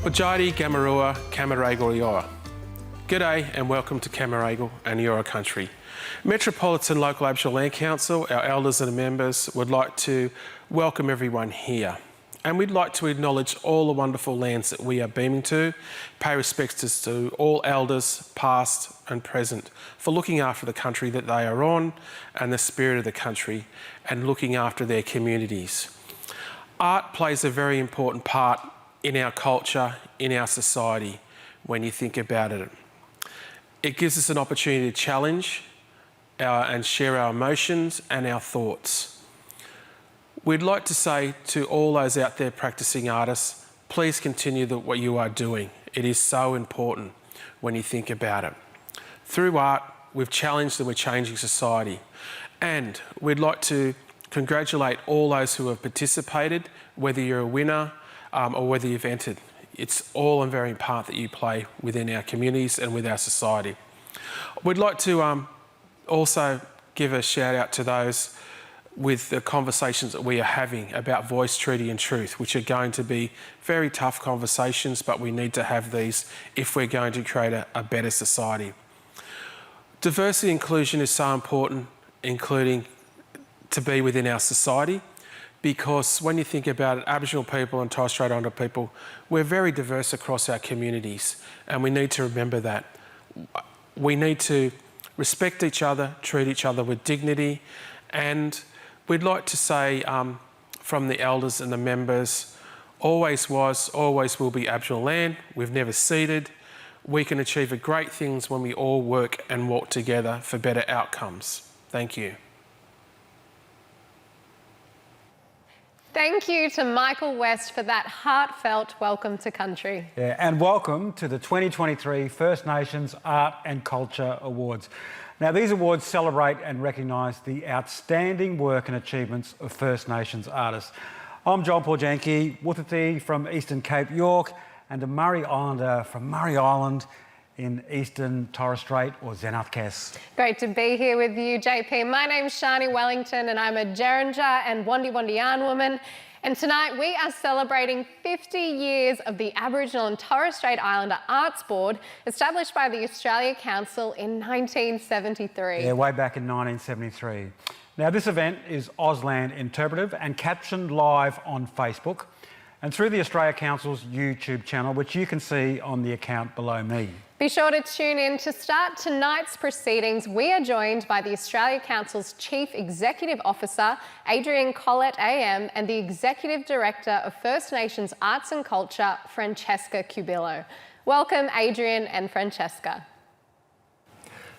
Wardandi, Gamarua, Kamilaroi. G'day and welcome to Kamilaroi and Eora Country. Metropolitan Local Aboriginal Land Council, our elders and members would like to welcome everyone here. And we'd like to acknowledge all the wonderful lands that we are beaming to, pay respects to all elders, past and present, for looking after the country that they are on and the spirit of the country and looking after their communities. Art plays a very important part in our culture, in our society, when you think about it. It gives us an opportunity to challenge and share our emotions and our thoughts. We'd like to say to all those out there practicing artists, please continue what you are doing. It is so important when you think about it. Through art, we've challenged and we're changing society. And we'd like to congratulate all those who have participated, whether you're a winner or whether you've entered. It's all a very part that you play within our communities and with our society. We'd like to also give a shout out to those with the conversations that we are having about voice, treaty and truth, which are going to be very tough conversations, but we need to have these if we're going to create a better society. Diversity and inclusion is so important, including to be within our society, because when you think about it, Aboriginal people and Torres Strait Islander people, we're very diverse across our communities, and we need to remember that. We need to respect each other, treat each other with dignity, and we'd like to say from the elders and the members, always was, always will be Aboriginal land. We've never ceded. We can achieve great things when we all work and walk together for better outcomes. Thank you. Thank you to Michael West for that heartfelt welcome to country. Yeah, and welcome to the 2023 First Nations Art and Culture Awards. Now, these awards celebrate and recognise the outstanding work and achievements of First Nations artists. I'm John Paul Janke, Wuthathi from Eastern Cape York, and a Murray Islander from Murray Island in Eastern Torres Strait or Zenarthkes. Great to be here with you, JP. My name's Shani Wellington and I'm a Jerrinja and Wandi Yarn woman. And tonight we are celebrating 50 years of the Aboriginal and Torres Strait Islander Arts Board, established by the Australia Council in 1973. Yeah, way back in 1973. Now, this event is Auslan Interpretive and captioned live on Facebook and through the Australia Council's YouTube channel, which you can see on the account below me. Be sure to tune in. To start tonight's proceedings, we are joined by the Australia Council's Chief Executive Officer, Adrian Collett AM, and the Executive Director of First Nations Arts and Culture, Francesca Cubillo. Welcome, Adrian and Francesca.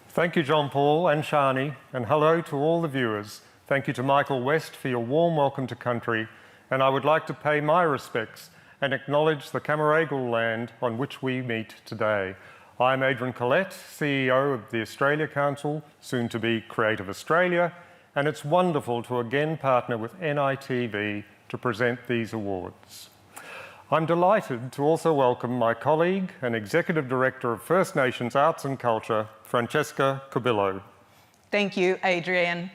Thank you, John Paul and Shani, and hello to all the viewers. Thank you to Michael West for your warm welcome to country, and I would like to pay my respects and acknowledge the Kamilaroi land on which we meet today. I'm Adrian Collett, CEO of the Australia Council, soon to be Creative Australia, and it's wonderful to again partner with NITV to present these awards. I'm delighted to also welcome my colleague and Executive Director of First Nations Arts and Culture, Francesca Cubillo. Thank you, Adrian.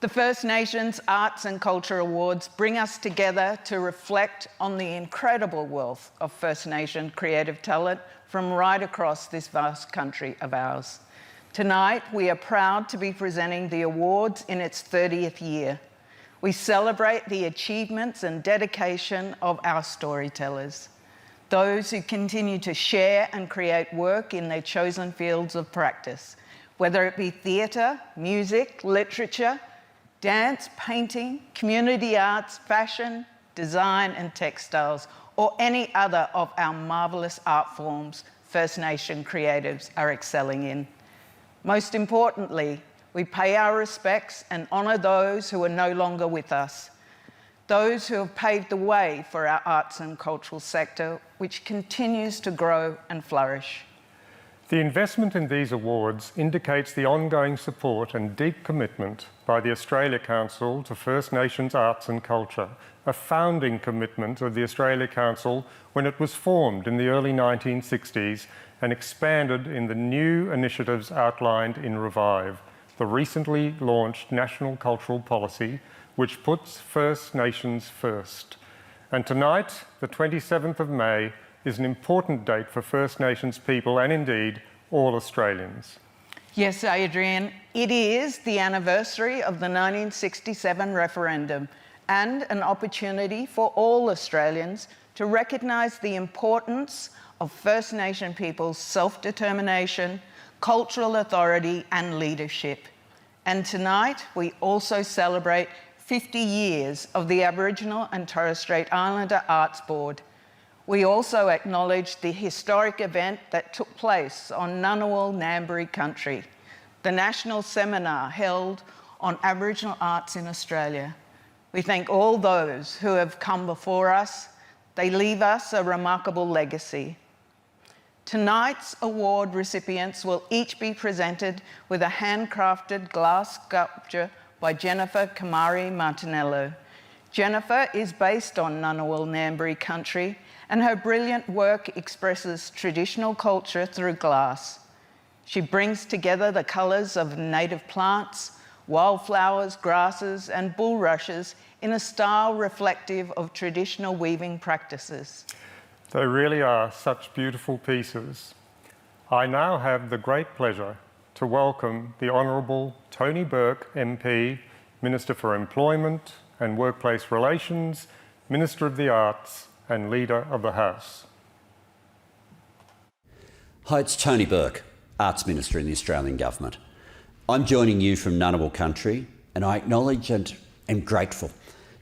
The First Nations Arts and Culture Awards bring us together to reflect on the incredible wealth of First Nation creative talent from right across this vast country of ours. Tonight, we are proud to be presenting the awards in its 30th year. We celebrate the achievements and dedication of our storytellers, those who continue to share and create work in their chosen fields of practice, whether it be theatre, music, literature, dance, painting, community arts, fashion, design and textiles, or any other of our marvellous art forms First Nation creatives are excelling in. Most importantly, we pay our respects and honour those who are no longer with us, those who have paved the way for our arts and cultural sector, which continues to grow and flourish. The investment in these awards indicates the ongoing support and deep commitment by the Australia Council to First Nations arts and culture, a founding commitment of the Australia Council when it was formed in the early 1960s and expanded in the new initiatives outlined in Revive, the recently launched National Cultural Policy, which puts First Nations first. And tonight, the 27th of May, is an important date for First Nations people and indeed all Australians. Yes, Adrian, it is the anniversary of the 1967 referendum and an opportunity for all Australians to recognise the importance of First Nation people's self-determination, cultural authority and leadership. And tonight we also celebrate 50 years of the Aboriginal and Torres Strait Islander Arts Board. We also acknowledge the historic event that took place on Ngunnawal Ngambri country, the national seminar held on Aboriginal arts in Australia. We thank all those who have come before us. They leave us a remarkable legacy. Tonight's award recipients will each be presented with a handcrafted glass sculpture by Jennifer Kamari Martinello. Jennifer is based on Ngunnawal Ngambri country, and her brilliant work expresses traditional culture through glass. She brings together the colours of native plants, wildflowers, grasses and bulrushes in a style reflective of traditional weaving practices. They really are such beautiful pieces. I now have the great pleasure to welcome the Honourable Tony Burke, MP, Minister for Employment and Workplace Relations, Minister of the Arts and Leader of the House. Hi, it's Tony Burke, Arts Minister in the Australian Government. I'm joining you from Ngunnawal country, and I acknowledge and am grateful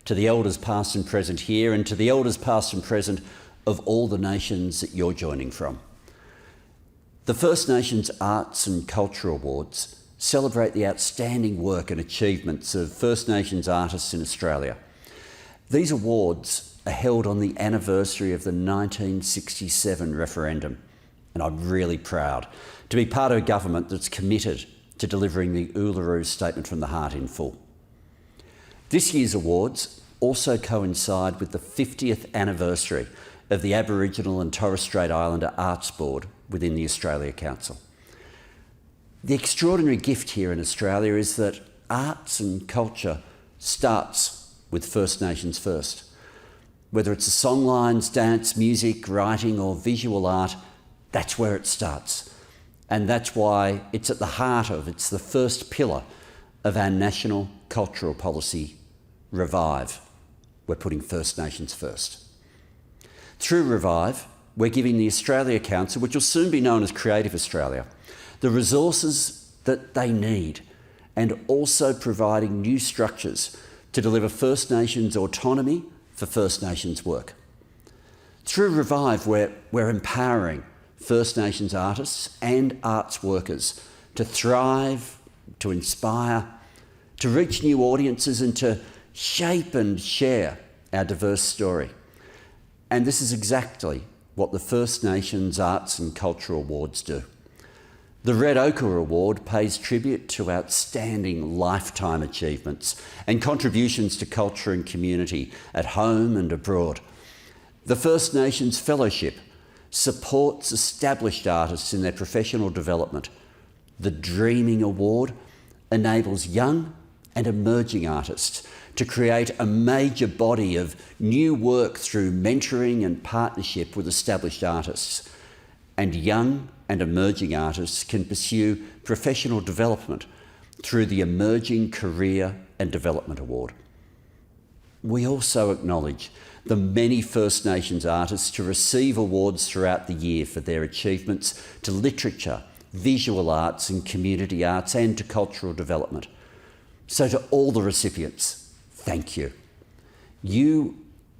to the elders past and present here and to the elders past and present of all the nations that you're joining from. The First Nations Arts and Culture Awards celebrate the outstanding work and achievements of First Nations artists in Australia. These awards are held on the anniversary of the 1967 referendum, and I'm really proud to be part of a government that's committed to delivering the Uluru Statement from the Heart in full. This year's awards also coincide with the 50th anniversary of the Aboriginal and Torres Strait Islander Arts Board within the Australia Council. The extraordinary gift here in Australia is that arts and culture starts with First Nations first. Whether it's the songlines, dance, music, writing or visual art, that's where it starts. And that's why it's at the heart of, it's the first pillar of our national cultural policy, Revive. We're putting First Nations first. Through Revive, we're giving the Australia Council, which will soon be known as Creative Australia, the resources that they need, and also providing new structures to deliver First Nations autonomy for First Nations work. Through Revive, we're empowering First Nations artists and arts workers to thrive, to inspire, to reach new audiences and to shape and share our diverse story. And this is exactly what the First Nations Arts and Culture Awards do. The Red Ochre Award pays tribute to outstanding lifetime achievements and contributions to culture and community at home and abroad. The First Nations Fellowship supports established artists in their professional development. The Dreaming Award enables young and emerging artists to create a major body of new work through mentoring and partnership with established artists. And young and emerging artists can pursue professional development through the Emerging Career and Development Award. We also acknowledge the many First Nations artists to receive awards throughout the year for their achievements to literature, visual arts and community arts and to cultural development. So to all the recipients, thank you. You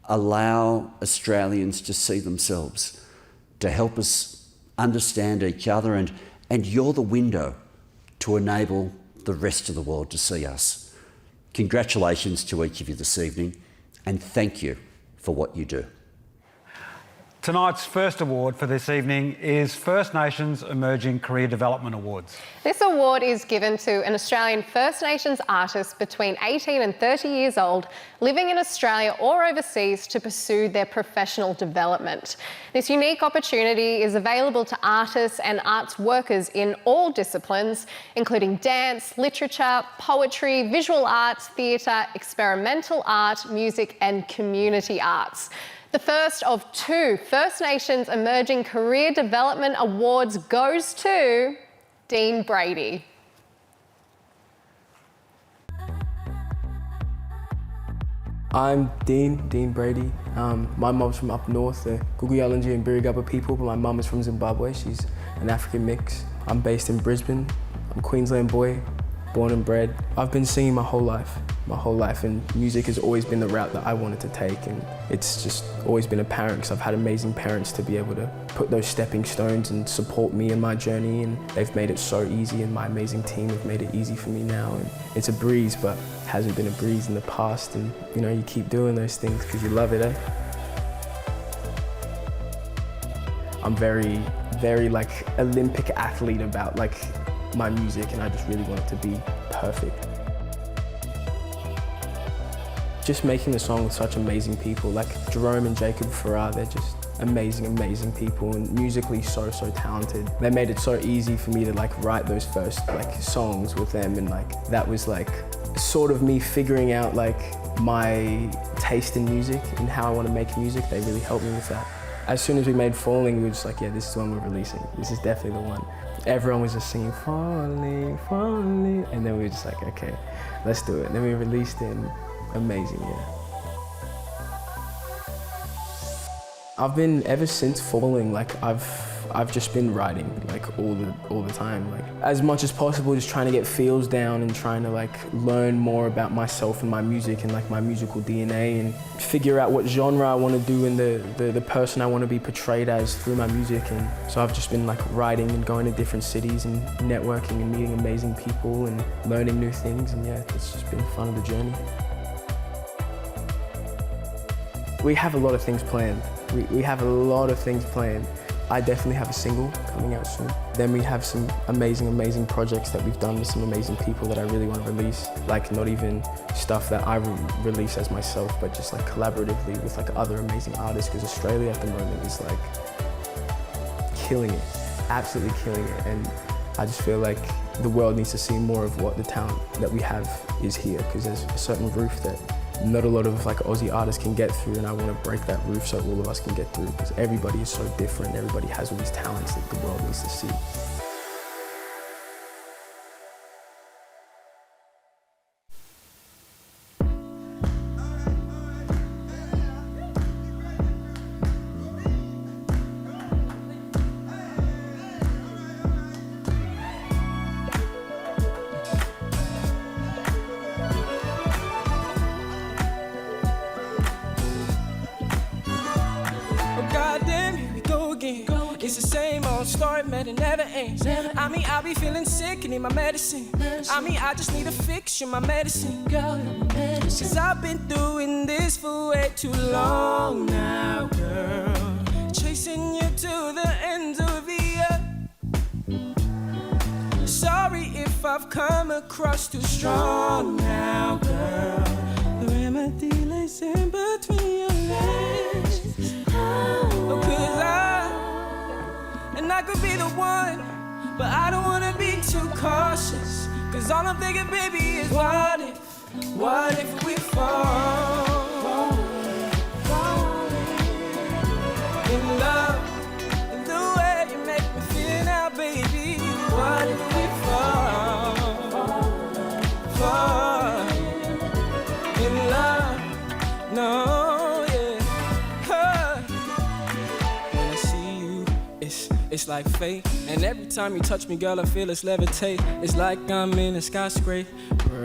allow Australians to see themselves, to help us understand each other, and you're the window to enable the rest of the world to see us. Congratulations to each of you this evening, and thank you for what you do. Tonight's first award for this evening is First Nations Emerging Career Development Awards. This award is given to an Australian First Nations artist between 18 and 30 years old living in Australia or overseas to pursue their professional development. This unique opportunity is available to artists and arts workers in all disciplines, including dance, literature, poetry, visual arts, theatre, experimental art, music and community arts. The first of 2 First Nations Emerging Career Development Awards goes to Dean Brady. I'm Dean Brady. My mum's from up north, the Guguyalanji and Birigaba people, but my mum is from Zimbabwe. She's an African mix. I'm based in Brisbane. I'm a Queensland boy, born and bred. I've been singing my whole life, and music has always been the route that I wanted to take, and it's just always been apparent because I've had amazing parents to be able to put those stepping stones and support me in my journey, and they've made it so easy, and my amazing team have made it easy for me now, and it's a breeze, but it hasn't been a breeze in the past, and you know, you keep doing those things because you love it, eh? I'm very like Olympic athlete about like my music, and I just really want it to be perfect. Just making the song with such amazing people like Jerome and Jacob Farrar, they're just amazing people and musically so talented. They made it so easy for me to like write those first like songs with them, and like that was like sort of me figuring out like my taste in music and how I want to make music. They really helped me with that. As soon as we made Falling, we were just like, yeah, this is the one we're releasing. This is definitely the one. Everyone was just singing Falling, Falling, and then we were just like, okay, let's do it. And then we released it. And amazing, yeah. I've been, ever since Falling, like I've just been writing like all the time, like as much as possible, just trying to get feels down and trying to like learn more about myself and my music and like my musical DNA and figure out what genre I want to do and the person I want to be portrayed as through my music. And so I've just been like writing and going to different cities and networking and meeting amazing people and learning new things, and yeah, it's just been fun of the journey. We have a lot of things planned. We have a lot of things planned. I definitely have a single coming out soon. Then we have some amazing projects that we've done with some amazing people that I really want to release. Like not even stuff that I release as myself, but just like collaboratively with like other amazing artists, because Australia at the moment is like killing it, absolutely killing it. And I just feel like the world needs to see more of what the talent that we have is here, because there's a certain roof that not a lot of like Aussie artists can get through, and I want to break that roof so all of us can get through, because everybody is so different. Everybody has all these talents that the world needs to see. It's the same old story, man, it never ends. I mean, I be feeling sick and need my medicine. I mean, I just need a fix, you're my medicine. Cause I've been doing this for way too long now, girl. Chasing you to the ends of the earth. Sorry if I've come across too strong now, girl. The remedy lays in between your legs. Oh, and I could be the one, but I don't wanna be too cautious. Cause all I'm thinking, baby, is what if we fall in love, the way you make me feel now, baby. What if we fall in love? No, yeah. When I see you, it's like fate. And every time you touch me, girl, I feel it's levitate. It's like I'm in a skyscraper.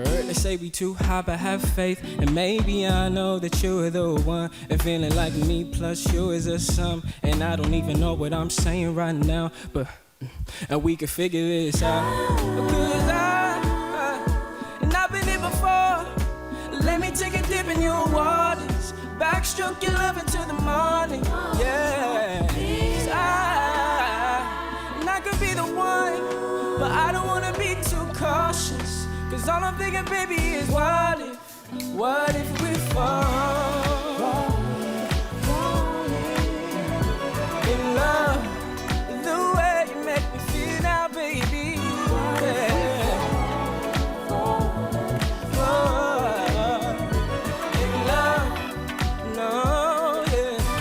They say we too high, but have faith. And maybe I know that you're the one. And feeling like me plus you is a sum. And I don't even know what I'm saying right now, but and we can figure this out. Cause and I've been here before. Let me take a dip in your waters. Backstroke your love into the morning. Yeah. And I could be the one, but I don't wanna be too cautious. Cause all I'm thinking, baby, is what if we fall in love, the way you make me feel now, baby. Yeah. Fall in love, no, yeah.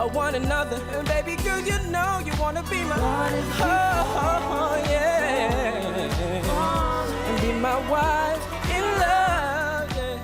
one another. And baby girl, you know you wanna be my yeah. And be my wife in love, yeah.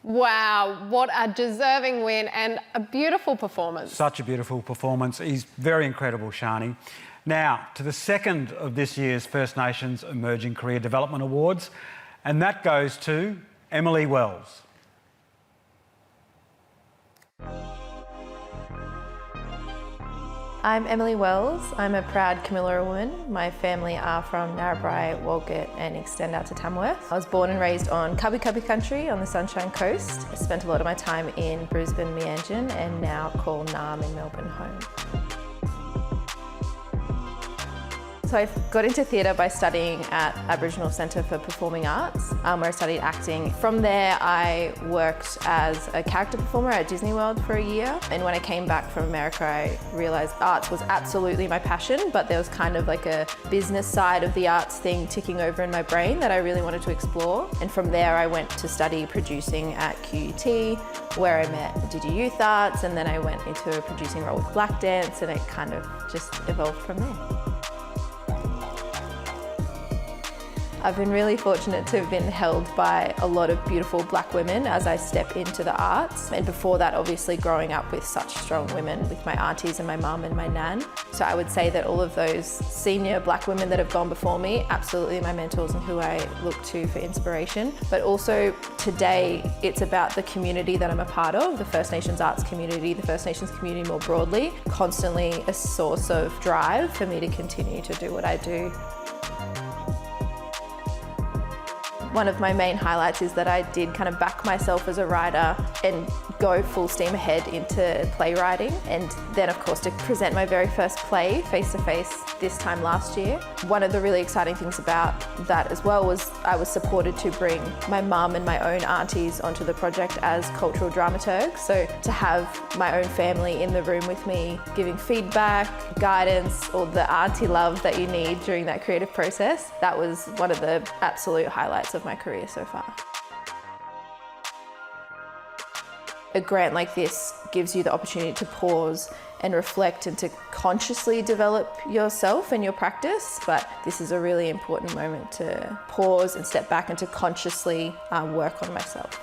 Wow, what a deserving win and a beautiful performance. Such a beautiful performance. He's very incredible, Shani. Now, to the second of this year's First Nations Emerging Career Development Awards, and that goes to Emily Wells. I'm Emily Wells. I'm a proud Kamilaroi woman. My family are from Narrabri, Walgett and extend out to Tamworth. I was born and raised on Kabi Kabi country on the Sunshine Coast. I spent a lot of my time in Brisbane, Meanjin and now call Naarm in Melbourne home. So I got into theatre by studying at Aboriginal Centre for Performing Arts, where I studied acting. From there, I worked as a character performer at Disney World for a year. And when I came back from America, I realised arts was absolutely my passion, but there was kind of like a business side of the arts thing ticking over in my brain that I really wanted to explore. And from there, I went to study producing at QUT, where I met Digi Youth Arts, and then I went into a producing role with Black Dance, and it kind of just evolved from there. I've been really fortunate to have been held by a lot of beautiful black women as I step into the arts. And before that, obviously growing up with such strong women, with my aunties and my mum and my nan. So I would say that all of those senior black women that have gone before me, absolutely my mentors and who I look to for inspiration. But also today, it's about the community that I'm a part of, the First Nations arts community, the First Nations community more broadly, constantly a source of drive for me to continue to do what I do. One of my main highlights is that I did kind of back myself as a writer and go full steam ahead into playwriting, and then of course to present my very first play face to face this time last year. One of the really exciting things about that as well was I was supported to bring my mum and my own aunties onto the project as cultural dramaturgs. So to have my own family in the room with me, giving feedback, guidance, all the auntie love that you need during that creative process, that was one of the absolute highlights of my career so far. A grant like this gives you the opportunity to pause and reflect and to consciously develop yourself and your practice, but this is a really important moment to pause and step back and to consciously work on myself.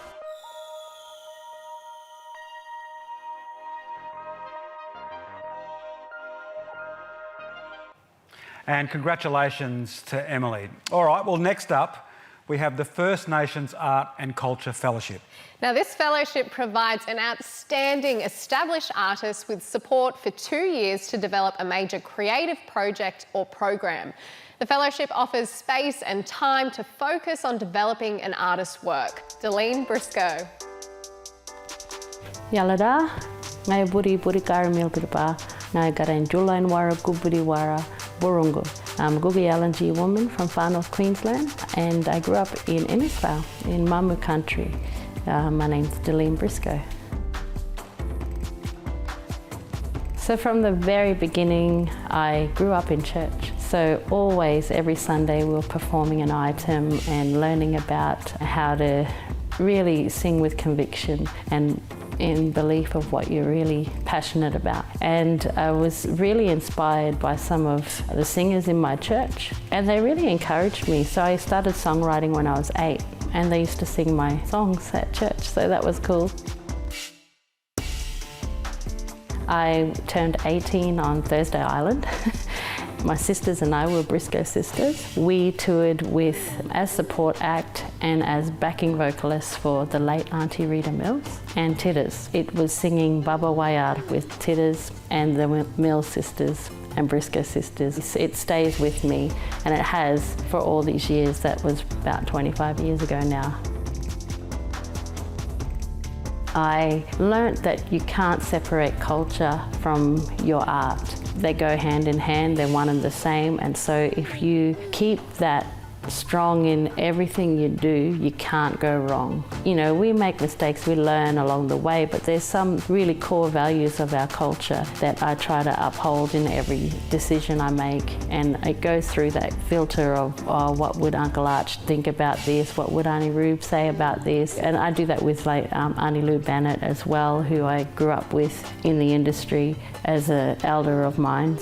And congratulations to Emily. All right, well, next up, we have the First Nations Art and Culture Fellowship. Now, this fellowship provides an outstanding established artist with support for 2 years to develop a major creative project or program. The fellowship offers space and time to focus on developing an artist's work. Deline Briscoe. Yalada, ngai buri karamil pirpa, ngai garan julain wara guburi wara burungu. I'm a Gugi Yalanji woman from far north Queensland, and I grew up in Innisfail, in Mamu country. My name's Deline Briscoe. So from the very beginning, I grew up in church. So always, every Sunday, we were performing an item and learning about how to really sing with conviction and in belief of what you're really passionate about. And I was really inspired by some of the singers in my church, and they really encouraged me. So I started songwriting when I was 8, and they used to sing my songs at church, so that was cool. I turned 18 on Thursday Island. My sisters and I were Briscoe sisters. We toured with as support act and as backing vocalists for the late Aunty Rita Mills and Titters. It was singing Baba Wayar with Titters and the Mills sisters and Briscoe sisters. It stays with me, and it has for all these years. That was about 25 years ago now. I learnt that you can't separate culture from your art. they go hand in hand, they're one and the same. And so if you keep that strong in everything you do, you can't go wrong. You know, we make mistakes, we learn along the way, but there's some really core values of our culture that I try to uphold in every decision I make, and it goes through that filter of, oh, what would Uncle Arch think about this, what would Aunty Rube say about this, and I do that with like Aunty Lou Bennett as well, who I grew up with in the industry as an elder of mine.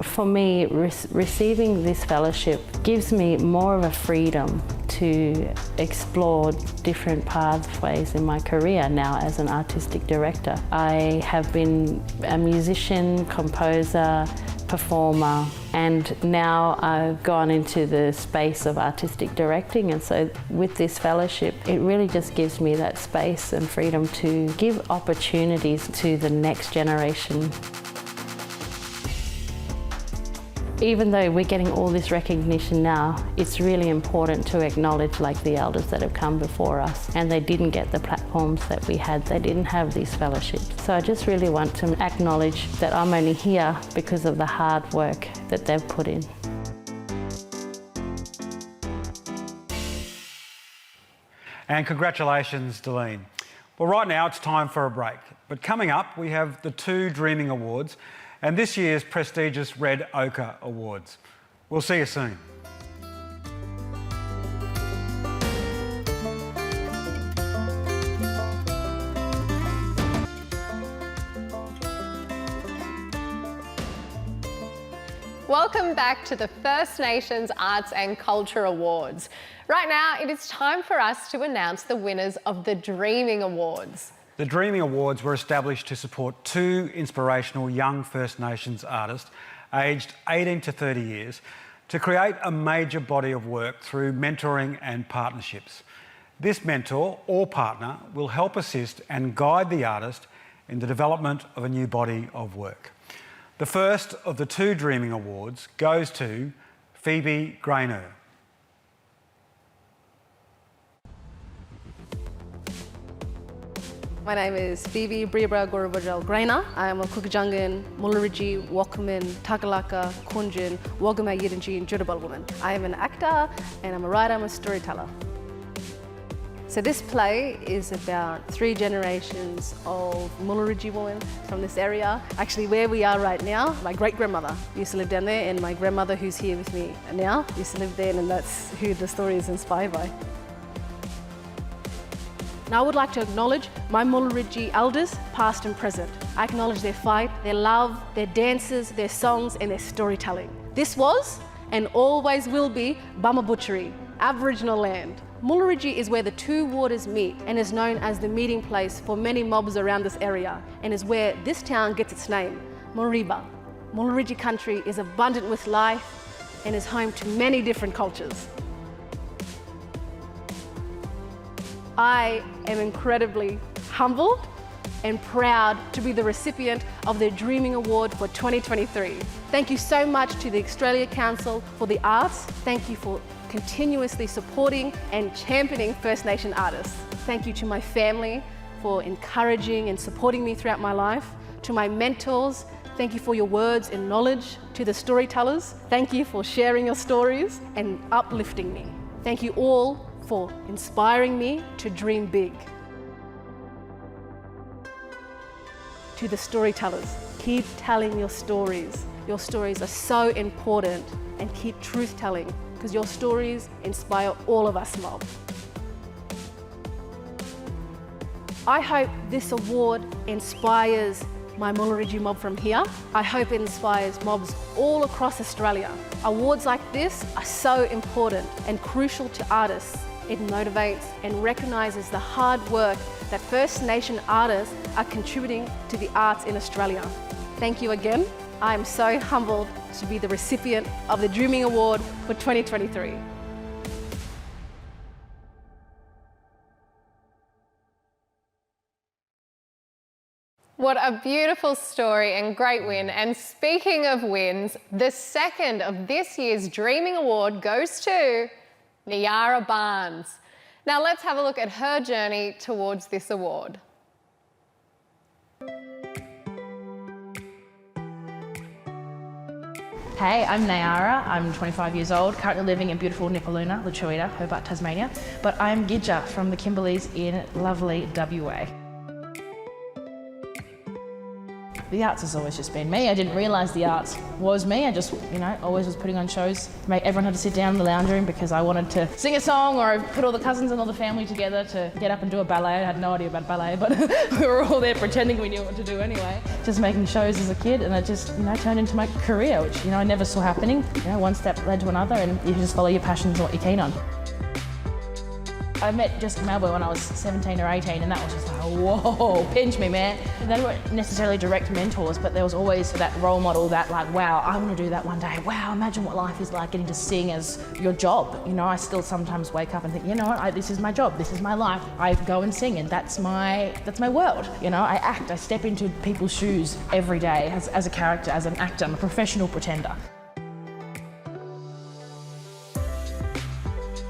For me, receiving this fellowship gives me more of a freedom to explore different pathways in my career now as an artistic director. I have been a musician, composer, performer, and now I've gone into the space of artistic directing, and so with this fellowship it really just gives me that space and freedom to give opportunities to the next generation. Even though we're getting all this recognition now, it's really important to acknowledge like the elders that have come before us, and they didn't get the platforms that we had. They didn't have these fellowships. So I just really want to acknowledge that I'm only here because of the hard work that they've put in. And congratulations, Delene. Well, right now it's time for a break. But coming up, we have the 2 Dreaming Awards and this year's prestigious Red Ochre Awards. We'll see you soon. Welcome back to the First Nations Arts and Culture Awards. Right now, it is time for us to announce the winners of the Dreaming Awards. The Dreaming Awards were established to support 2 inspirational young First Nations artists aged 18 to 30 years to create a major body of work through mentoring and partnerships. This mentor or partner will help assist and guide the artist in the development of a new body of work. The first of the 2 Dreaming Awards goes to Phoebe Grainer. My name is Phoebe Bribra Gorobajal Grainer. I am a Kukujungan, Muluriji, Wakamin, Takalaka, Kunjin, Wagama Yidinji, and Judabal woman. I am an actor and I'm a writer, I'm a storyteller. So this play is about 3 generations of Muluriji women from this area. Actually, where we are right now, my great-grandmother used to live down there, and my grandmother, who's here with me now, used to live there, and that's who the story is inspired by. Now I would like to acknowledge my Muluriji elders, past and present. I acknowledge their fight, their love, their dances, their songs, and their storytelling. This was, and always will be, Bama Butchery, Aboriginal land. Muluriji is where the 2 waters meet and is known as the meeting place for many mobs around this area, and is where this town gets its name, Moriba. Muluriji country is abundant with life and is home to many different cultures. I am incredibly humbled and proud to be the recipient of the Dreaming Award for 2023. Thank you so much to the Australia Council for the Arts. Thank you for continuously supporting and championing First Nation artists. Thank you to my family for encouraging and supporting me throughout my life. To my mentors, thank you for your words and knowledge. To the storytellers, thank you for sharing your stories and uplifting me. Thank you all for inspiring me to dream big. To the storytellers, keep telling your stories. Your stories are so important, and keep truth telling, because your stories inspire all of us mob. I hope this award inspires my Muluriji mob from here. I hope it inspires mobs all across Australia. Awards like this are so important and crucial to artists. It motivates and recognises the hard work that First Nation artists are contributing to the arts in Australia. Thank you again. I am so humbled to be the recipient of the Dreaming Award for 2023. What a beautiful story and great win. And speaking of wins, the second of this year's Dreaming Award goes to Nyara Barnes. Now let's have a look at her journey towards this award. Hey, I'm Nayara. I'm 25 years old, currently living in beautiful Nipaluna, Luchuita, Hobart, Tasmania. But I'm Gidja from the Kimberleys in lovely WA. The arts has always just been me. I didn't realise the arts was me. I just, always was putting on shows. Everyone had to sit down in the lounge room because I wanted to sing a song, or I put all the cousins and all the family together to get up and do a ballet. I had no idea about ballet, but we were all there pretending we knew what to do anyway. Just making shows as a kid, and it just, turned into my career, which, I never saw happening. One step led to another, and you just follow your passions and what you're keen on. I met Jessica Malboy when I was 17 or 18, and that was just like, whoa, pinch me, man. They weren't necessarily direct mentors, but there was always that role model that like, wow, I want to do that one day. Wow, imagine what life is like getting to sing as your job. I still sometimes wake up and think, this is my job, this is my life. I go and sing, and that's my world. I act, I step into people's shoes every day as a character, as an actor. I'm a professional pretender.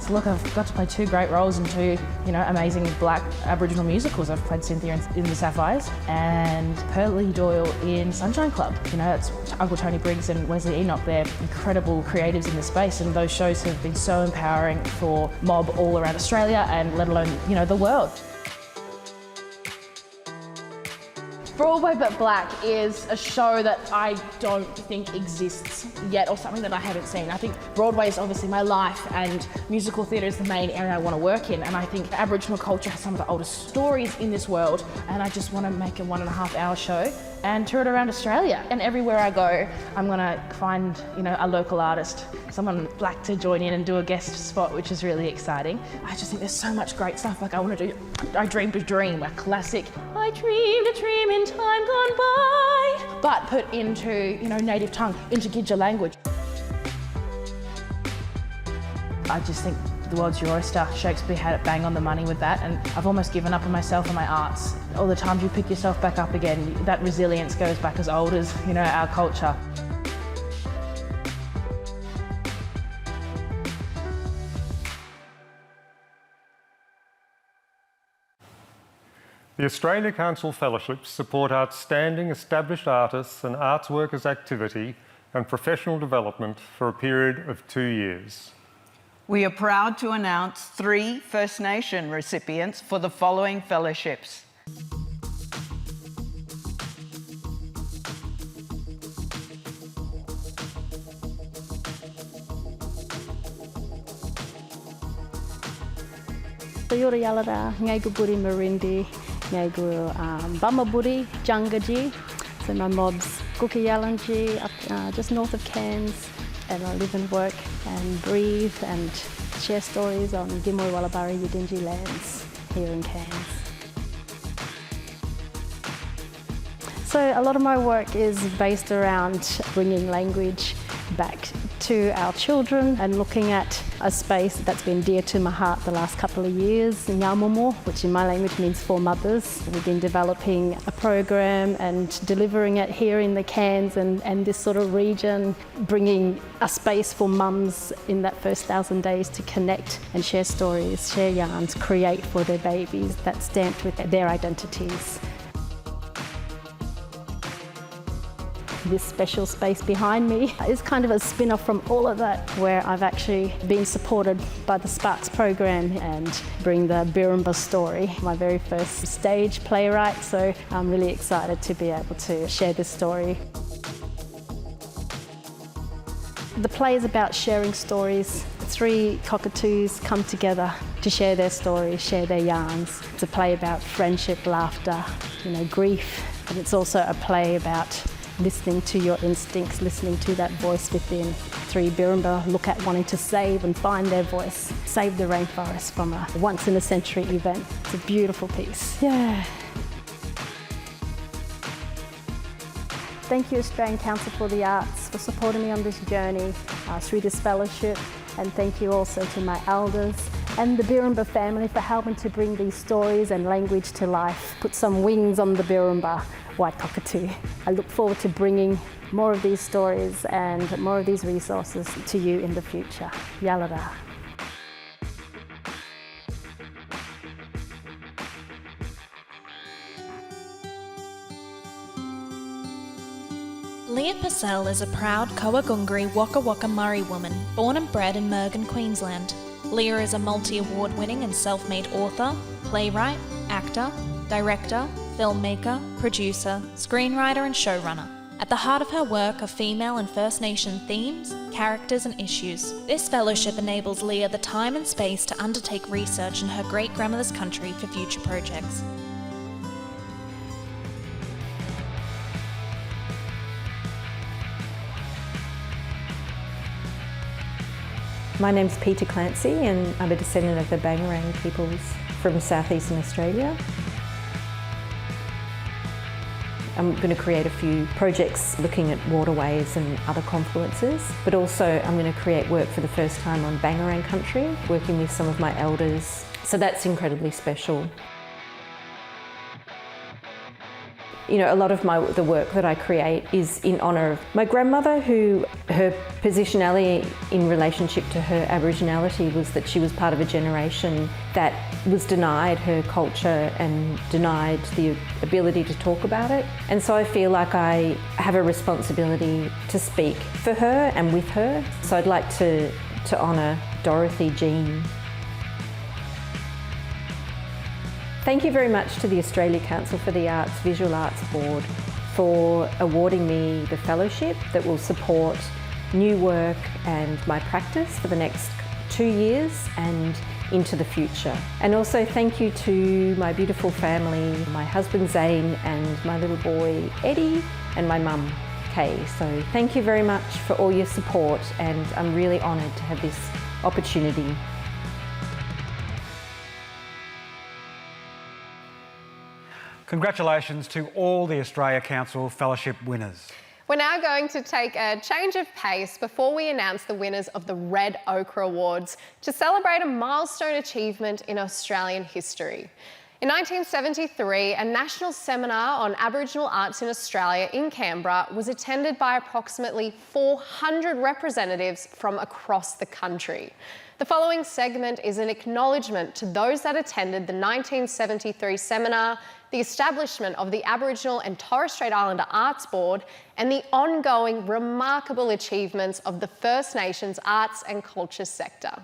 So look, I've got to play 2 great roles in 2, amazing black Aboriginal musicals. I've played Cynthia in The Sapphires and Pearlie Doyle in Sunshine Club. It's Uncle Tony Briggs and Wesley Enoch. They're incredible creatives in the space, and those shows have been so empowering for mob all around Australia and let alone, the world. Broadway But Black is a show that I don't think exists yet, or something that I haven't seen. I think Broadway is obviously my life, and musical theatre is the main area I want to work in, and I think Aboriginal culture has some of the oldest stories in this world, and I just want to make a 1.5-hour show and tour it around Australia. And everywhere I go, I'm gonna find, a local artist, someone black to join in and do a guest spot, which is really exciting. I just think there's so much great stuff. Like I Dreamed a Dream, a classic. I dreamed a dream in time gone by, but put into, native tongue, into Gidja language. I just think the world's your oyster. Shakespeare had it bang on the money with that, and I've almost given up on myself and my arts. All the times you pick yourself back up again, that resilience goes back as old as, our culture. The Australia Council Fellowships support outstanding established artists and arts workers' activity and professional development for a period of 2 years. We are proud to announce 3 First Nation recipients for the following fellowships. Yura Yalada, Ngaguburi Marindi, Ngagu Bamaburi, Jungaji. So my mob's Kuki Yalanji, up just north of Cairns. And I live and work and breathe and share stories on Gimoi Wallabari Yidinji lands here in Cairns. So a lot of my work is based around bringing language back to our children and looking at a space that's been dear to my heart the last couple of years, Ngamumo, which in my language means 4 mothers. We've been developing a program and delivering it here in the Cairns and this sort of region, bringing a space for mums in that first 1,000 days to connect and share stories, share yarns, create for their babies that's stamped with their identities. This special space behind me is kind of a spin-off from all of that, where I've actually been supported by the Sparks program and bring the Birrumba story, my very first stage playwright, so I'm really excited to be able to share this story. The play is about sharing stories. 3 cockatoos come together to share their stories, share their yarns. It's a play about friendship, laughter, grief, but it's also a play about listening to your instincts, listening to that voice within. 3 Birrumba look at wanting to save and find their voice, save the rainforest from a once-in-a-century event. It's a beautiful piece. Yeah. Thank you, Australian Council for the Arts, for supporting me on this journey through this fellowship. And thank you also to my elders and the Birrumba family for helping to bring these stories and language to life, put some wings on the Birrumba white cockatoo. I look forward to bringing more of these stories and more of these resources to you in the future. Yalada. Leah Purcell is a proud Kowagungri Waka Waka Murray woman, born and bred in Mergen, Queensland. Leah is a multi-award-winning and self-made author, playwright, actor, director, filmmaker, producer, screenwriter and showrunner. At the heart of her work are female and First Nation themes, characters and issues. This fellowship enables Leah the time and space to undertake research in her great-grandmother's country for future projects. My name's Peter Clancy and I'm a descendant of the Bangarang peoples from southeastern Australia. I'm going to create a few projects looking at waterways and other confluences, but also I'm going to create work for the first time on Bangarang country, working with some of my elders. So that's incredibly special. You know, a lot of the work that I create is in honour of my grandmother, who her positionality in relationship to her Aboriginality was that she was part of a generation that was denied her culture and denied the ability to talk about it. And so I feel like I have a responsibility to speak for her and with her. So I'd like to honour Dorothy Jean. Thank you very much to the Australia Council for the Arts Visual Arts Board for awarding me the fellowship that will support new work and my practice for the next 2 years and into the future. And also thank you to my beautiful family, my husband Zane and my little boy Eddie and my mum Kay. So thank you very much for all your support and I'm really honoured to have this opportunity. Congratulations to all the Australia Council Fellowship winners. We're now going to take a change of pace before we announce the winners of the Red Ochre Awards to celebrate a milestone achievement in Australian history. In 1973, a national seminar on Aboriginal arts in Australia in Canberra was attended by approximately 400 representatives from across the country. The following segment is an acknowledgement to those that attended the 1973 seminar, the establishment of the Aboriginal and Torres Strait Islander Arts Board, and the ongoing remarkable achievements of the First Nations arts and culture sector.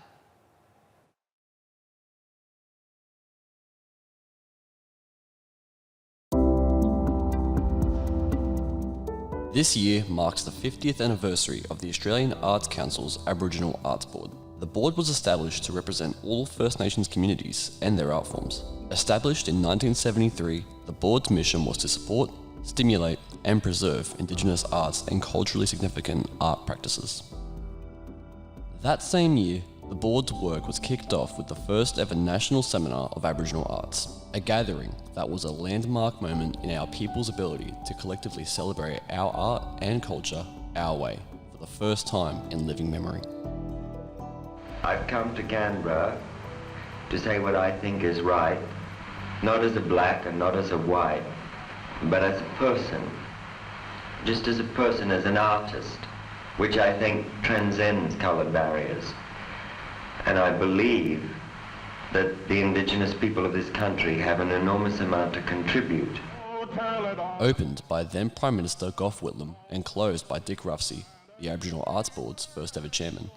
This year marks the 50th anniversary of the Australian Arts Council's Aboriginal Arts Board. The board was established to represent all First Nations communities and their art forms. Established in 1973, the board's mission was to support, stimulate and preserve Indigenous arts and culturally significant art practices. That same year, the board's work was kicked off with the first ever National Seminar of Aboriginal Arts, a gathering that was a landmark moment in our people's ability to collectively celebrate our art and culture our way for the first time in living memory. I've come to Canberra to say what I think is right, not as a black and not as a white, but as a person, just as a person, as an artist, which I think transcends coloured barriers. And I believe that the Indigenous people of this country have an enormous amount to contribute. Opened by then Prime Minister Gough Whitlam and closed by Dick Ruffsey, the Aboriginal Arts Board's first ever chairman,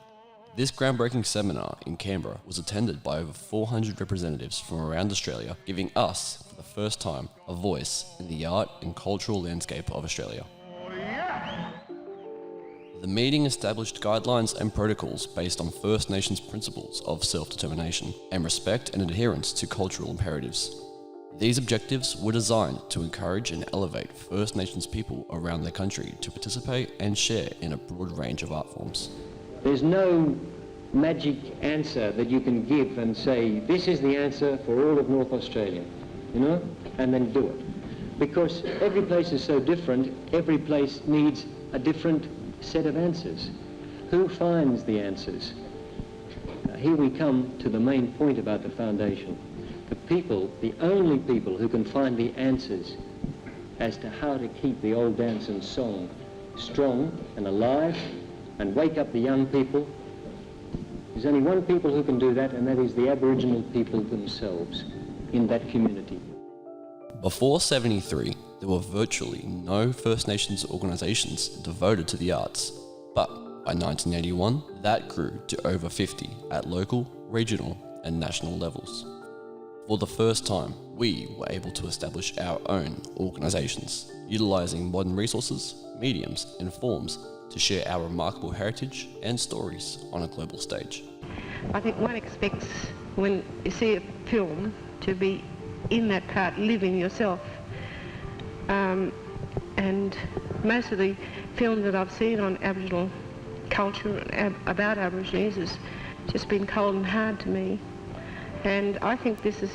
this groundbreaking seminar in Canberra was attended by over 400 representatives from around Australia, giving us, for the first time, a voice in the art and cultural landscape of Australia. The meeting established guidelines and protocols based on First Nations principles of self-determination and respect and adherence to cultural imperatives. These objectives were designed to encourage and elevate First Nations people around the country to participate and share in a broad range of art forms. There's no magic answer that you can give and say, this is the answer for all of North Australia, you know, and then do it. Because every place is so different, every place needs a different set of answers. Who finds the answers? Here we come to the main point about the foundation. The people, the only people who can find the answers as to how to keep the old dance and song strong and alive and wake up the young people. There's only one people who can do that, and that is the Aboriginal people themselves in that community. Before 73, there were virtually no First Nations organisations devoted to the arts, but by 1981, that grew to over 50 at local, regional and national levels. For the first time, we were able to establish our own organisations, utilising modern resources, mediums and forms to share our remarkable heritage and stories on a global stage. I think one expects, when you see a film, to be in that part, living yourself. And most of the films that I've seen on Aboriginal culture and about Aborigines has just been cold and hard to me. And I think this is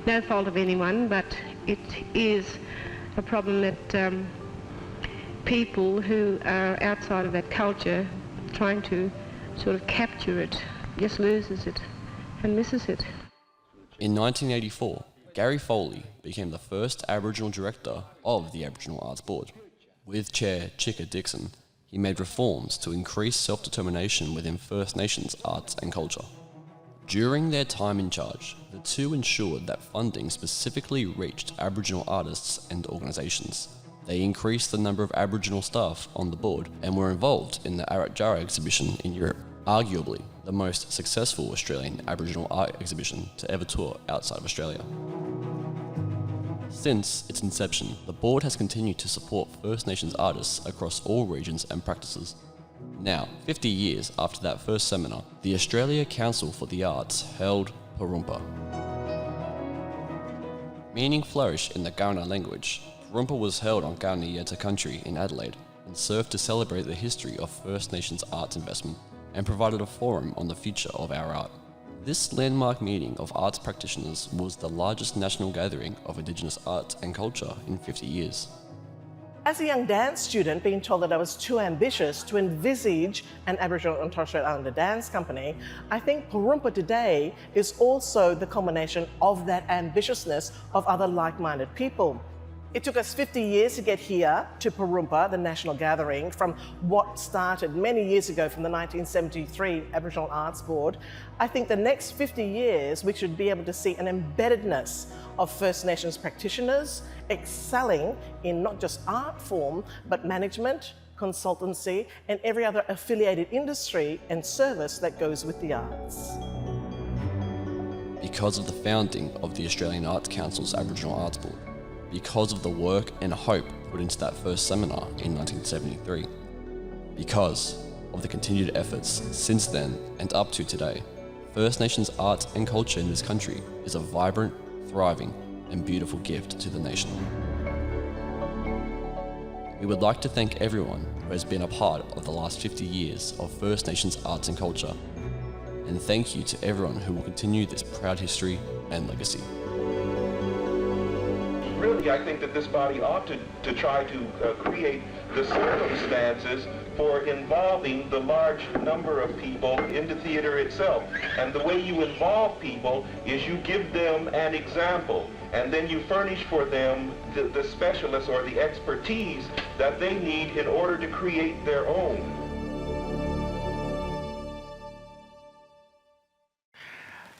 no fault of anyone, but it is a problem that people who are outside of that culture trying to sort of capture it just loses it and misses it. In 1984, Gary Foley became the first Aboriginal director of the Aboriginal Arts Board. With Chair Chicka Dixon, he made reforms to increase self-determination within First Nations arts and culture. During their time in charge, the two ensured that funding specifically reached Aboriginal artists and organisations. They increased the number of Aboriginal staff on the board and were involved in the Arat Jara exhibition in Europe, arguably the most successful Australian Aboriginal art exhibition to ever tour outside of Australia. Since its inception, the board has continued to support First Nations artists across all regions and practices. Now, 50 years after that first seminar, the Australia Council for the Arts held Purumpa. Meaning flourish in the Kaurna language, Purumpa was held on Kaurna Yeta country in Adelaide and served to celebrate the history of First Nations arts investment and provided a forum on the future of our art. This landmark meeting of arts practitioners was the largest national gathering of Indigenous art and culture in 50 years. As a young dance student, being told that I was too ambitious to envisage an Aboriginal and Torres Strait Islander dance company, I think Purumpa today is also the culmination of that ambitiousness of other like-minded people. It took us 50 years to get here to Purumpa, the national gathering, from what started many years ago from the 1973 Aboriginal Arts Board. I think the next 50 years we should be able to see an embeddedness of First Nations practitioners excelling in not just art form, but management, consultancy, and every other affiliated industry and service that goes with the arts. Because of the founding of the Australian Arts Council's Aboriginal Arts Board, because of the work and hope put into that first seminar in 1973, because of the continued efforts since then and up to today, First Nations arts and culture in this country is a vibrant, thriving and beautiful gift to the nation. We would like to thank everyone who has been a part of the last 50 years of First Nations arts and culture, and thank you to everyone who will continue this proud history and legacy. Really, I think that this body ought to try to create the circumstances for involving the large number of people in the theater itself. And the way you involve people is you give them an example, and then you furnish for them the specialists or the expertise that they need in order to create their own.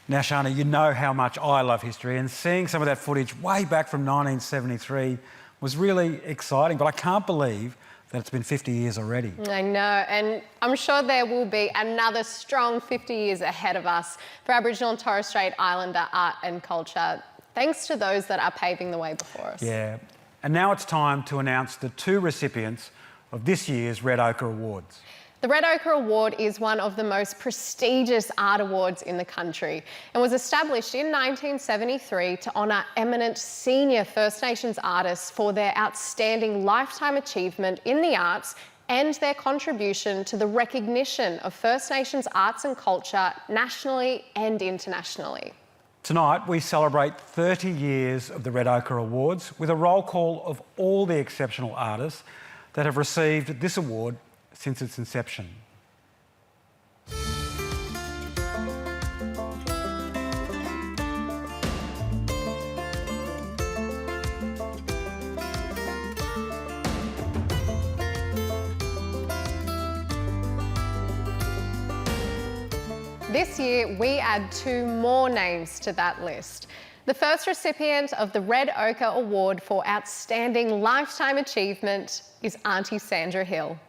Now, Shani, you know how much I love history, and seeing some of that footage way back from 1973 was really exciting, but I can't believe that it's been 50 years already. I know, and I'm sure there will be another strong 50 years ahead of us for Aboriginal and Torres Strait Islander art and culture, thanks to those that are paving the way before us. Yeah, and now it's time to announce the two recipients of this year's Red Ochre Awards. The Red Ochre Award is one of the most prestigious art awards in the country and was established in 1973 to honour eminent senior First Nations artists for their outstanding lifetime achievement in the arts and their contribution to the recognition of First Nations arts and culture nationally and internationally. Tonight we celebrate 30 years of the Red Ochre Awards with a roll call of all the exceptional artists that have received this award since its inception. This year, we add two more names to that list. The first recipient of the Red Ochre Award for Outstanding Lifetime Achievement is Aunty Sandra Hill.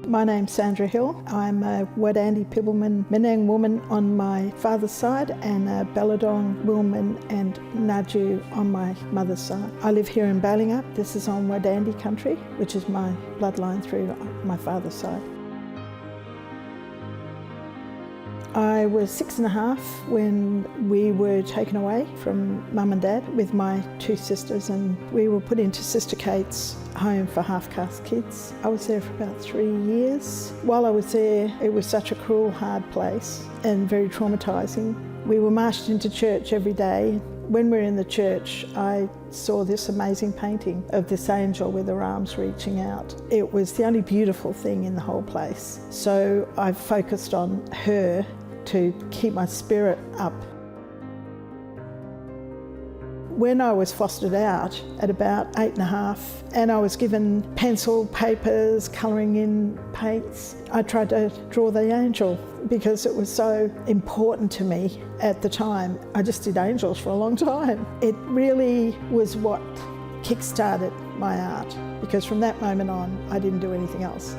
My name's Sandra Hill. I'm a Wardandi Pibbleman Menang woman on my father's side and a Balladong woman and Naju on my mother's side. I live here in Balingup. This is on Wardandi country, which is my bloodline through my father's side. I was 6.5 when we were taken away from Mum and Dad with my 2 sisters, and we were put into Sister Kate's home for half-caste kids. I was there for about 3 years. While I was there, it was such a cruel, hard place and very traumatising. We were marched into church every day. When we were in the church, I saw this amazing painting of this angel with her arms reaching out. It was the only beautiful thing in the whole place. So I focused on her to keep my spirit up. When I was fostered out at about 8.5 and I was given pencil, papers, colouring in paints, I tried to draw the angel because it was so important to me at the time. I just did angels for a long time. It really was what kick-started my art, because from that moment on I didn't do anything else.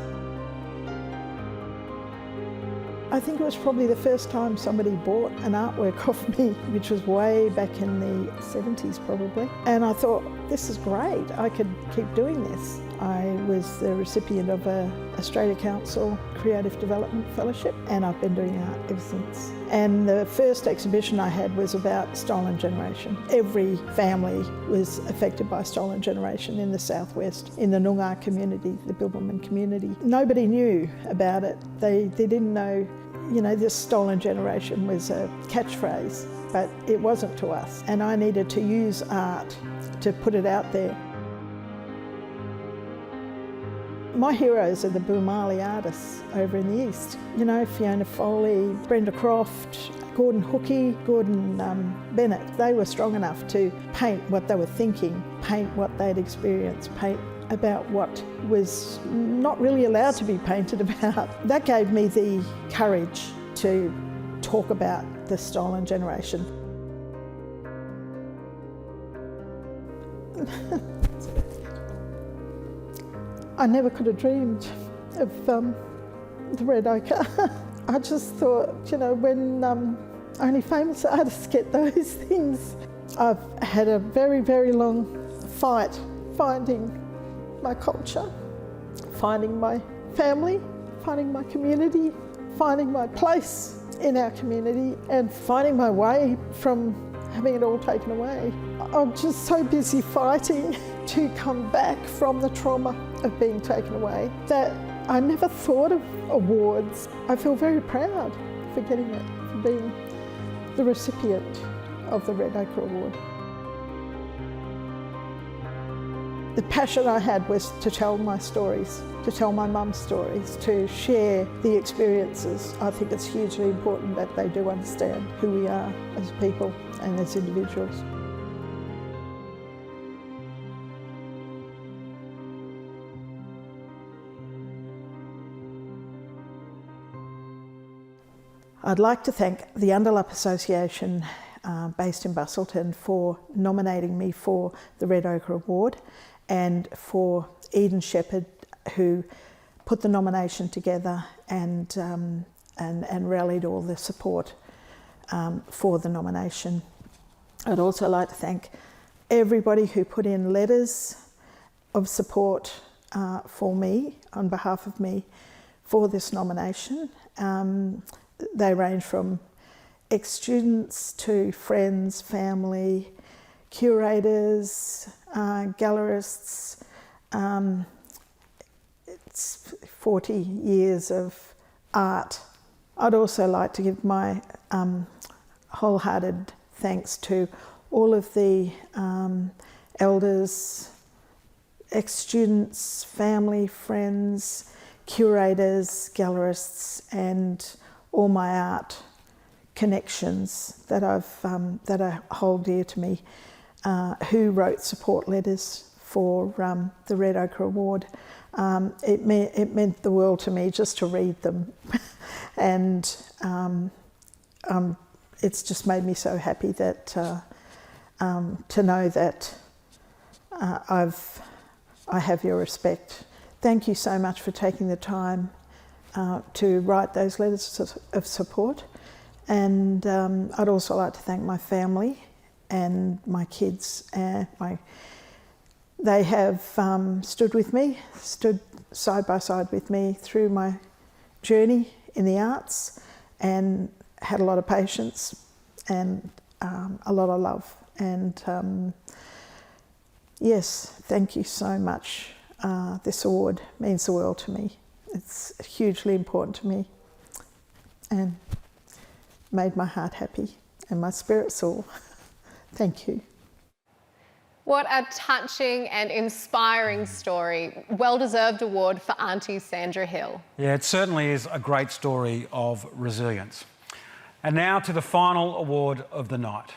I think it was probably the first time somebody bought an artwork off me, which was way back in the 70s probably. And I thought, this is great, I could keep doing this. I was the recipient of a Australia Council Creative Development Fellowship, and I've been doing art ever since. And the first exhibition I had was about stolen generation. Every family was affected by stolen generation in the southwest, in the Noongar community, the Bibbulmun community. Nobody knew about it. They didn't know, you know, this stolen generation was a catchphrase, but it wasn't to us. And I needed to use art to put it out there. My heroes are the Boomali artists over in the east. You know, Fiona Foley, Brenda Croft, Gordon Hookey, Gordon Bennett. They were strong enough to paint what they were thinking, paint what they'd experienced, paint about what was not really allowed to be painted about. That gave me the courage to talk about the stolen generation. I never could have dreamed of the Red Ochre. I just thought, you know, when only famous artists get those things. I've had a very, very long fight finding my culture, finding my family, finding my community, finding my place in our community, and finding my way from having it all taken away. I'm just so busy fighting to come back from the trauma of being taken away that I never thought of awards. I feel very proud for getting it, for being the recipient of the Red Ochre Award. The passion I had was to tell my stories, to tell my mum's stories, to share the experiences. I think it's hugely important that they do understand who we are as people and as individuals. I'd like to thank the Underlup Association based in Busselton for nominating me for the Red Ochre Award, and for Eden Shepherd, who put the nomination together and rallied all the support for the nomination. I'd also like to thank everybody who put in letters of support for me, on behalf of me, for this nomination. They range from ex-students to friends, family, curators, gallerists. It's 40 years of art. I'd also like to give my wholehearted thanks to all of the elders, ex-students, family, friends, curators, gallerists, and all my art connections that I hold dear to me. who wrote support letters for the Red Ochre Award. It meant the world to me just to read them. And it's just made me so happy that to know that I have your respect. Thank you so much for taking the time to write those letters of support. And I'd also like to thank my family and my kids. They have stood with me, stood side by side with me through my journey in the arts, and had a lot of patience and a lot of love. And yes, thank you so much. This award means the world to me. It's hugely important to me and made my heart happy and my spirit soar. Thank you. What a touching and inspiring story. Well-deserved award for Aunty Sandra Hill. Yeah, it certainly is a great story of resilience. And now to the final award of the night.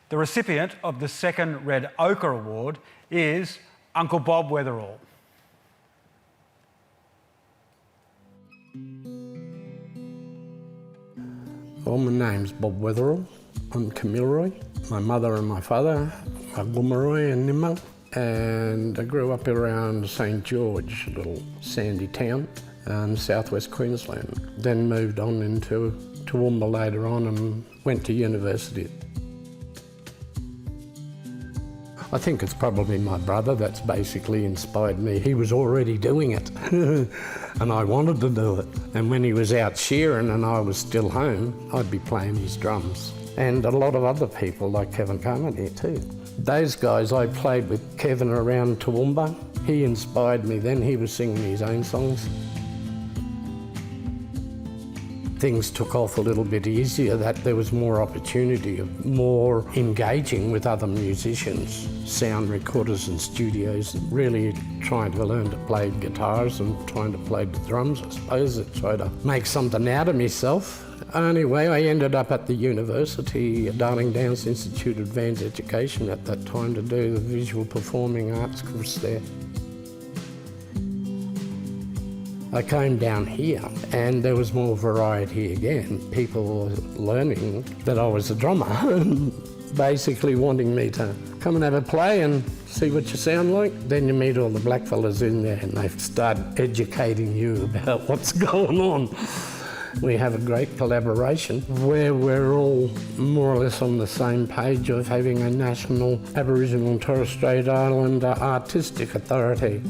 The recipient of the second Red Ochre Award is Uncle Bob Weatherall. Well, my name's Bob Weatherall. I'm Kamilaroi. My mother and my father are Kamilaroi and Nimmo, and I grew up around St George, a little sandy town in southwest Queensland. Then moved on into Toowoomba later on and went to university. I think it's probably my brother that's basically inspired me. He was already doing it and I wanted to do it. And when he was out shearing and I was still home, I'd be playing his drums. And a lot of other people like Kevin Carmody too. Those guys, I played with Kevin around Toowoomba. He inspired me then. He was singing his own songs. Things took off a little bit easier, that there was more opportunity of more engaging with other musicians, sound recorders and studios, really trying to learn to play guitars and trying to play the drums, I suppose, and try to make something out of myself. Anyway, I ended up at the university, Darling Downs Institute of Advanced Education at that time, to do the visual performing arts course there. I came down here and there was more variety again. People were learning that I was a drummer and basically wanting me to come and have a play and see what you sound like. Then you meet all the blackfellas in there and they start educating you about what's going on. We have a great collaboration where we're all more or less on the same page of having a national Aboriginal and Torres Strait Islander artistic authority.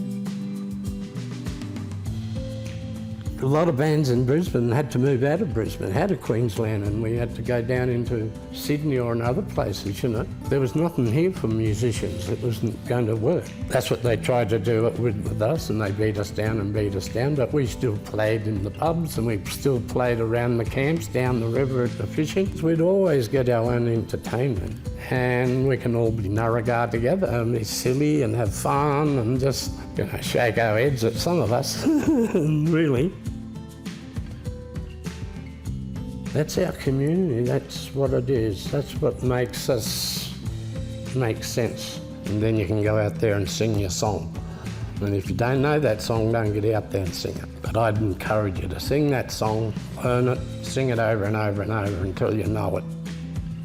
A lot of bands in Brisbane had to move out of Brisbane, out of Queensland, and we had to go down into Sydney or in other places, you know. There was nothing here for musicians. It wasn't going to work. That's what they tried to do with us, and they beat us down, but we still played in the pubs and we still played around the camps, down the river at the fishing. We'd always get our own entertainment, and we can all be Nurraga together and be silly and have fun and just, you know, shake our heads at some of us, really. That's our community, that's what it is. That's what makes us make sense. And then you can go out there and sing your song. And if you don't know that song, don't get out there and sing it. But I'd encourage you to sing that song, learn it, sing it over and over and over until you know it.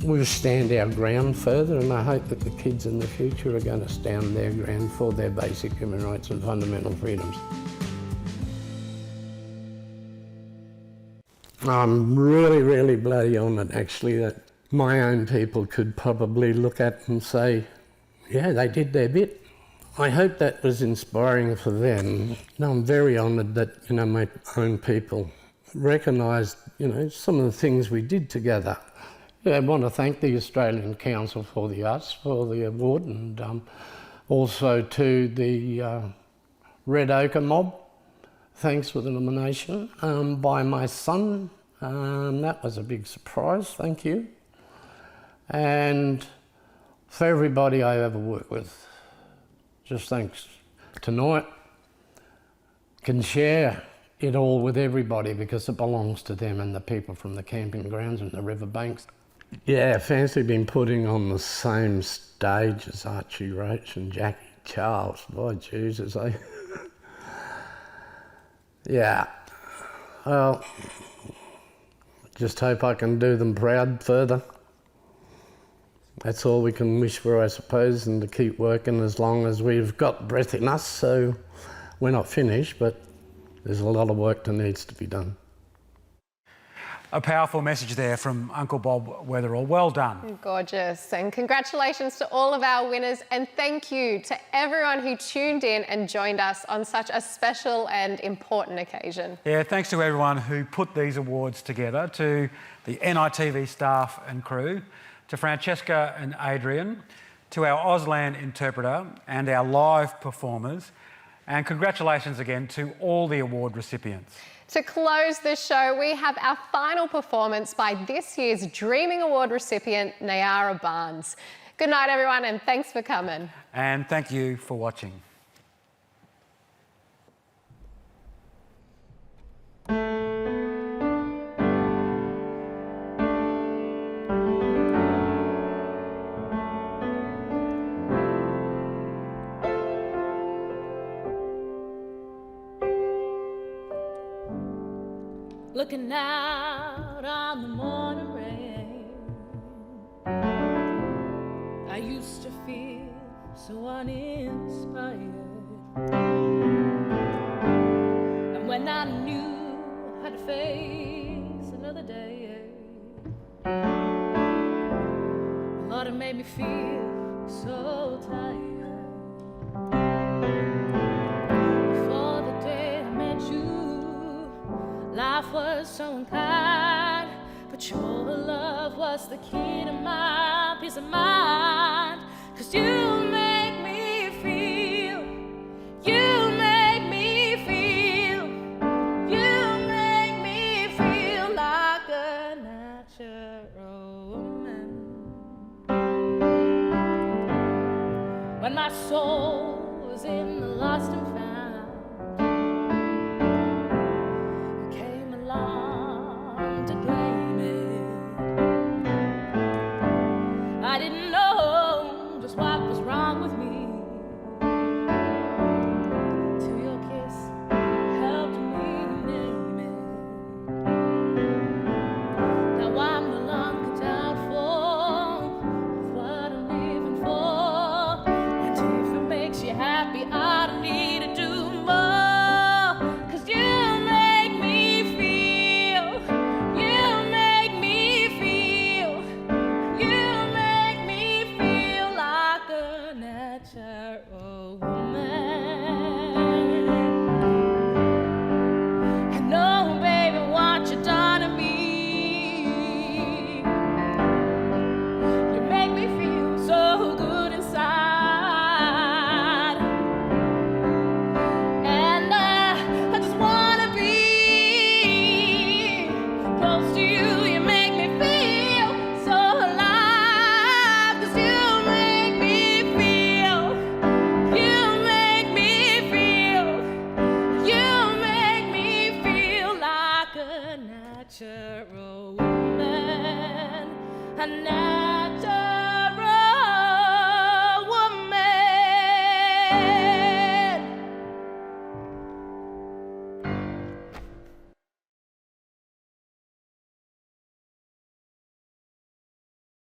We'll stand our ground further, and I hope that the kids in the future are going to stand their ground for their basic human rights and fundamental freedoms. I'm really, really bloody honoured actually that my own people could probably look at and say, yeah, they did their bit. I hope that was inspiring for them. No, I'm very honoured that, you know, my own people recognised, you know, some of the things we did together. Yeah, I want to thank the Australian Council for the Arts for the award, and also to the Red Ochre mob. Thanks for the nomination by my son. That was a big surprise, thank you. And for everybody I ever worked with, just thanks. Tonight, can share it all with everybody because it belongs to them and the people from the camping grounds and the riverbanks. Yeah, fancy been putting on the same stage as Archie Roach and Jackie Charles. Boy, Jesus, eh? Yeah. Well, just hope I can do them proud further. That's all we can wish for, I suppose, and to keep working as long as we've got breath in us. So we're not finished, but there's a lot of work that needs to be done. A powerful message there from Uncle Bob Weatherall. Well done. Gorgeous. And congratulations to all of our winners, and thank you to everyone who tuned in and joined us on such a special and important occasion. Yeah, thanks to everyone who put these awards together, to the NITV staff and crew, to Francesca and Adrian, to our Auslan interpreter and our live performers, and congratulations again to all the award recipients. To close the show, we have our final performance by this year's Dreaming Award recipient, Nayara Barnes. Good night, everyone, and thanks for coming. And thank you for watching. Looking out on the morning rain, I used to feel so uninspired. And when I knew I had to face another day, Lord, it made me feel so tired. Before the day I met you, life was so unkind, but your love was the key to my peace of mind. 'Cause you make me feel, you make me feel, you make me feel like a natural woman. When my soul was in the lost and found, to claim it. I didn't know just what was wrong with me, till your kiss helped me name it. Now I'm no longer doubtful of what I'm living for, and if it makes you happy, I don't need to do more. 'Cause you make me feel, you make me feel, you make me feel like a natural woman. And oh, baby, what you done to me, you make me feel so good inside. And I just wanna be close to you. You make me feel so alive. 'Cause you make me feel, you make me feel, you make me feel like a natural woman. A